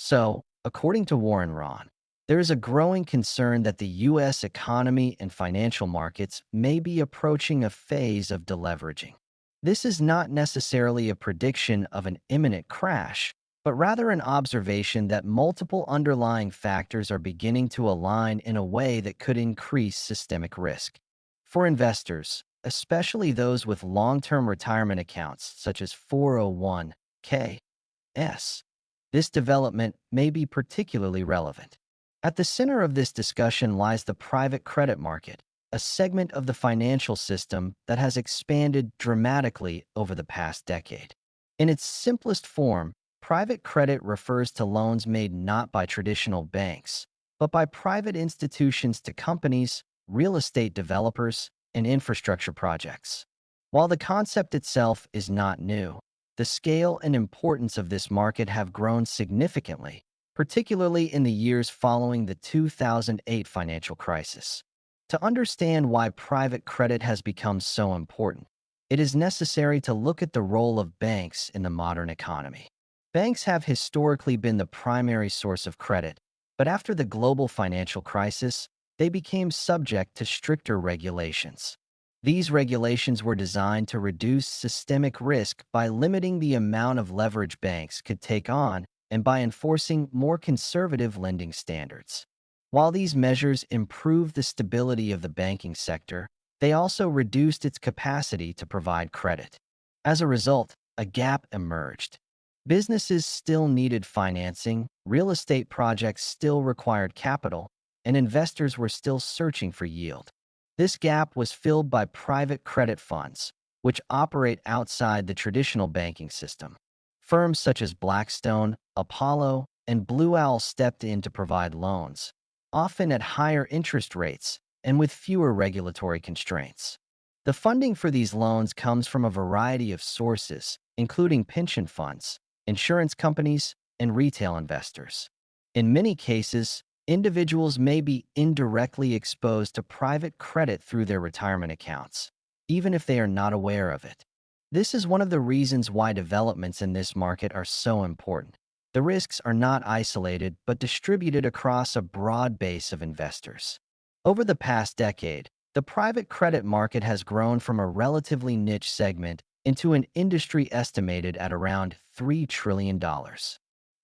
So, according to Warren Ron, there is a growing concern that the U.S. economy and financial markets may be approaching a phase of deleveraging. This is not necessarily a prediction of an imminent crash, but rather an observation that multiple underlying factors are beginning to align in a way that could increase systemic risk. For investors, especially those with long-term retirement accounts such as 401(k)s, this development may be particularly relevant. At the center of this discussion lies the private credit market, a segment of the financial system that has expanded dramatically over the past decade. In its simplest form, private credit refers to loans made not by traditional banks, but by private institutions to companies, real estate developers, and infrastructure projects. While the concept itself is not new, the scale and importance of this market have grown significantly, particularly in the years following the 2008 financial crisis. To understand why private credit has become so important, it is necessary to look at the role of banks in the modern economy. Banks have historically been the primary source of credit, but after the global financial crisis, they became subject to stricter regulations. These regulations were designed to reduce systemic risk by limiting the amount of leverage banks could take on and by enforcing more conservative lending standards. While these measures improved the stability of the banking sector, they also reduced its capacity to provide credit. As a result, a gap emerged. Businesses still needed financing, real estate projects still required capital, and investors were still searching for yield. This gap was filled by private credit funds, which operate outside the traditional banking system. Firms such as Blackstone, Apollo, and Blue Owl stepped in to provide loans, often at higher interest rates and with fewer regulatory constraints. The funding for these loans comes from a variety of sources, including pension funds, insurance companies, and retail investors. In many cases, individuals may be indirectly exposed to private credit through their retirement accounts, even if they are not aware of it. This is one of the reasons why developments in this market are so important. The risks are not isolated but distributed across a broad base of investors. Over the past decade, the private credit market has grown from a relatively niche segment into an industry estimated at around $3 trillion.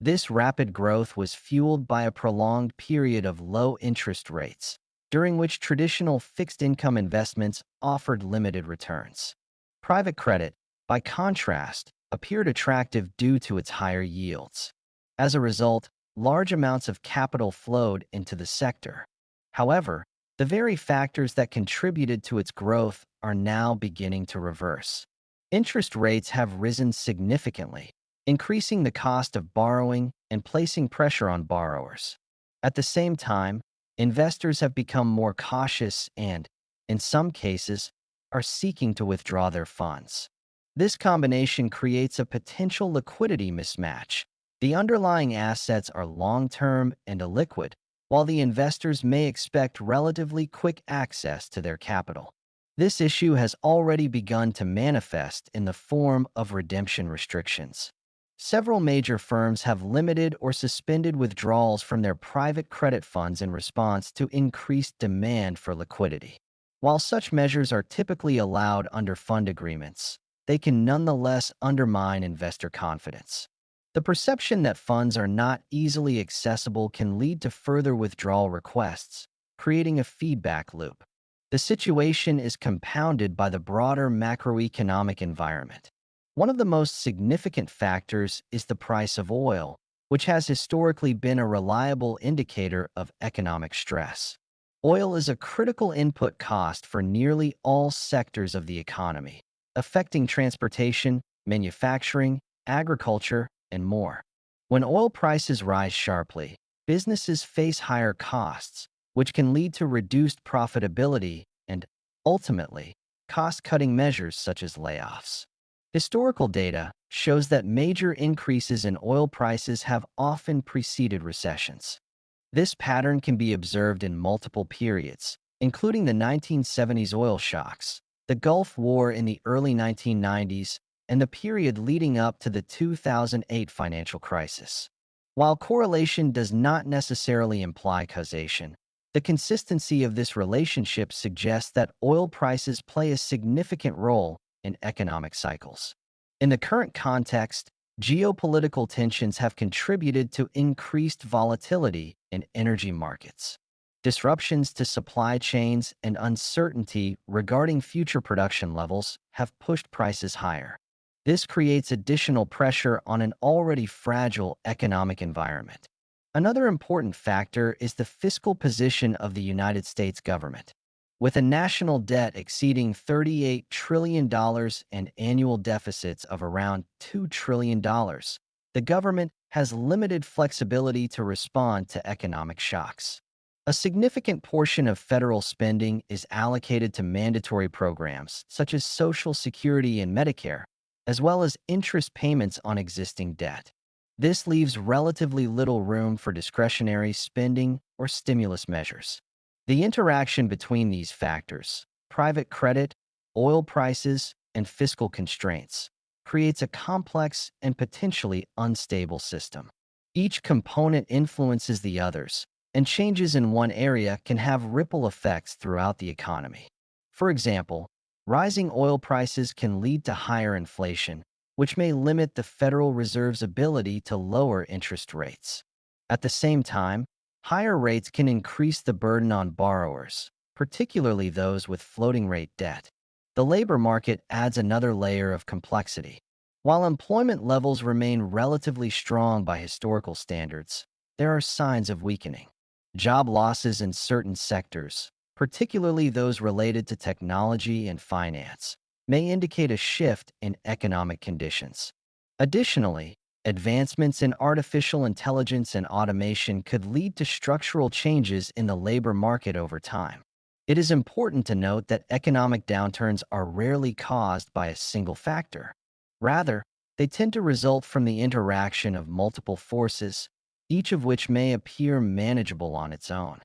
This rapid growth was fueled by a prolonged period of low interest rates, during which traditional fixed-income investments offered limited returns. Private credit, by contrast, appeared attractive due to its higher yields. As a result, large amounts of capital flowed into the sector. However, the very factors that contributed to its growth are now beginning to reverse. Interest rates have risen significantly, increasing the cost of borrowing and placing pressure on borrowers. At the same time, investors have become more cautious and, in some cases, are seeking to withdraw their funds. This combination creates a potential liquidity mismatch. The underlying assets are long-term and illiquid, while the investors may expect relatively quick access to their capital. This issue has already begun to manifest in the form of redemption restrictions. Several major firms have limited or suspended withdrawals from their private credit funds in response to increased demand for liquidity. While such measures are typically allowed under fund agreements, they can nonetheless undermine investor confidence. The perception that funds are not easily accessible can lead to further withdrawal requests, creating a feedback loop. The situation is compounded by the broader macroeconomic environment. One of the most significant factors is the price of oil, which has historically been a reliable indicator of economic stress. Oil is a critical input cost for nearly all sectors of the economy, affecting transportation, manufacturing, agriculture, and more. When oil prices rise sharply, businesses face higher costs, which can lead to reduced profitability and, ultimately, cost-cutting measures such as layoffs. Historical data shows that major increases in oil prices have often preceded recessions. This pattern can be observed in multiple periods, including the 1970s oil shocks, the Gulf War in the early 1990s, and the period leading up to the 2008 financial crisis. While correlation does not necessarily imply causation, the consistency of this relationship suggests that oil prices play a significant role in economic cycles. In the current context, geopolitical tensions have contributed to increased volatility in energy markets. Disruptions to supply chains and uncertainty regarding future production levels have pushed prices higher. This creates additional pressure on an already fragile economic environment. Another important factor is the fiscal position of the United States government. With a national debt exceeding $38 trillion dollars and annual deficits of around $2 trillion, dollars, the government has limited flexibility to respond to economic shocks. A significant portion of federal spending is allocated to mandatory programs such as Social Security and Medicare, as well as interest payments on existing debt. This leaves relatively little room for discretionary spending or stimulus measures. The interaction between these factors, private credit, oil prices, and fiscal constraints, creates a complex and potentially unstable system. Each component influences the others, and changes in one area can have ripple effects throughout the economy. For example, rising oil prices can lead to higher inflation, which may limit the Federal Reserve's ability to lower interest rates. At the same time, higher rates can increase the burden on borrowers, particularly those with floating rate debt. The labor market adds another layer of complexity. While employment levels remain relatively strong by historical standards, there are signs of weakening. Job losses in certain sectors, particularly those related to technology and finance, may indicate a shift in economic conditions. Additionally, advancements in artificial intelligence and automation could lead to structural changes in the labor market over time. It is important to note that economic downturns are rarely caused by a single factor. Rather, they tend to result from the interaction of multiple forces, each of which may appear manageable on its own.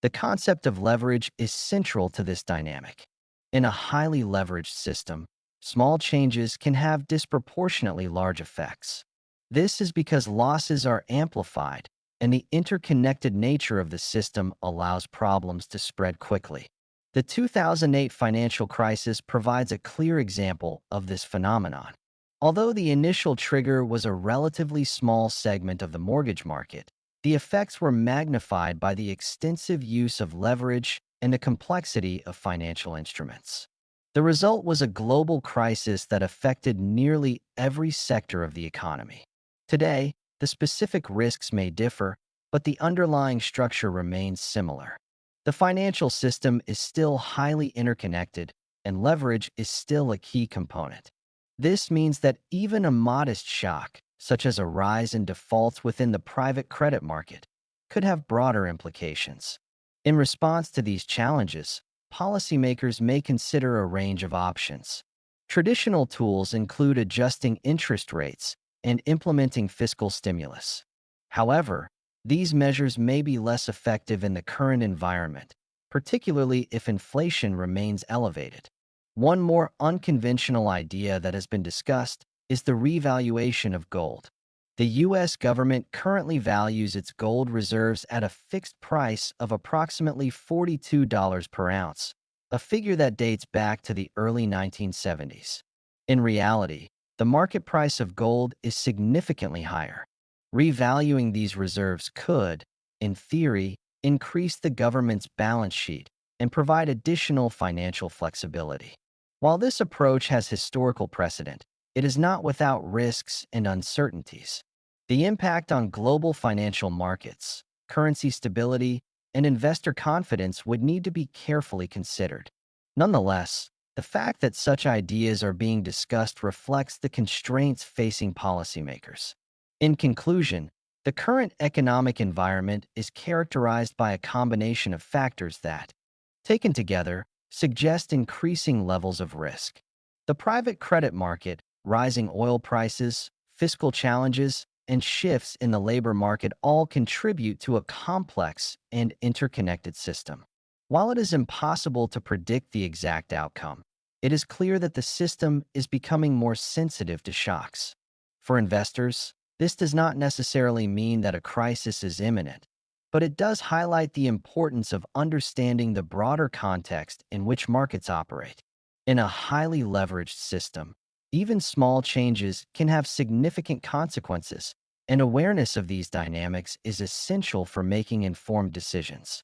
The concept of leverage is central to this dynamic. In a highly leveraged system, small changes can have disproportionately large effects. This is because losses are amplified, and the interconnected nature of the system allows problems to spread quickly. The 2008 financial crisis provides a clear example of this phenomenon. Although the initial trigger was a relatively small segment of the mortgage market, the effects were magnified by the extensive use of leverage and the complexity of financial instruments. The result was a global crisis that affected nearly every sector of the economy. Today, the specific risks may differ, but the underlying structure remains similar. The financial system is still highly interconnected, and leverage is still a key component. This means that even a modest shock, such as a rise in defaults within the private credit market, could have broader implications. In response to these challenges, policymakers may consider a range of options. Traditional tools include adjusting interest rates and implementing fiscal stimulus. However, these measures may be less effective in the current environment, particularly if inflation remains elevated. One more unconventional idea that has been discussed is the revaluation of gold. The U.S. government currently values its gold reserves at a fixed price of approximately $42 per ounce, a figure that dates back to the early 1970s. In reality, the market price of gold is significantly higher. Revaluing these reserves could, in theory, increase the government's balance sheet and provide additional financial flexibility. While this approach has historical precedent, it is not without risks and uncertainties. The impact on global financial markets, currency stability, and investor confidence would need to be carefully considered. Nonetheless, the fact that such ideas are being discussed reflects the constraints facing policymakers. In conclusion, the current economic environment is characterized by a combination of factors that, taken together, suggest increasing levels of risk. The private credit market, rising oil prices, fiscal challenges, and shifts in the labor market all contribute to a complex and interconnected system. While it is impossible to predict the exact outcome, it is clear that the system is becoming more sensitive to shocks. For investors, This does not necessarily mean that a crisis is imminent, but it does highlight the importance of understanding the broader context in which markets operate. In a highly leveraged system, even small changes can have significant consequences, and awareness of these dynamics is essential for making informed decisions.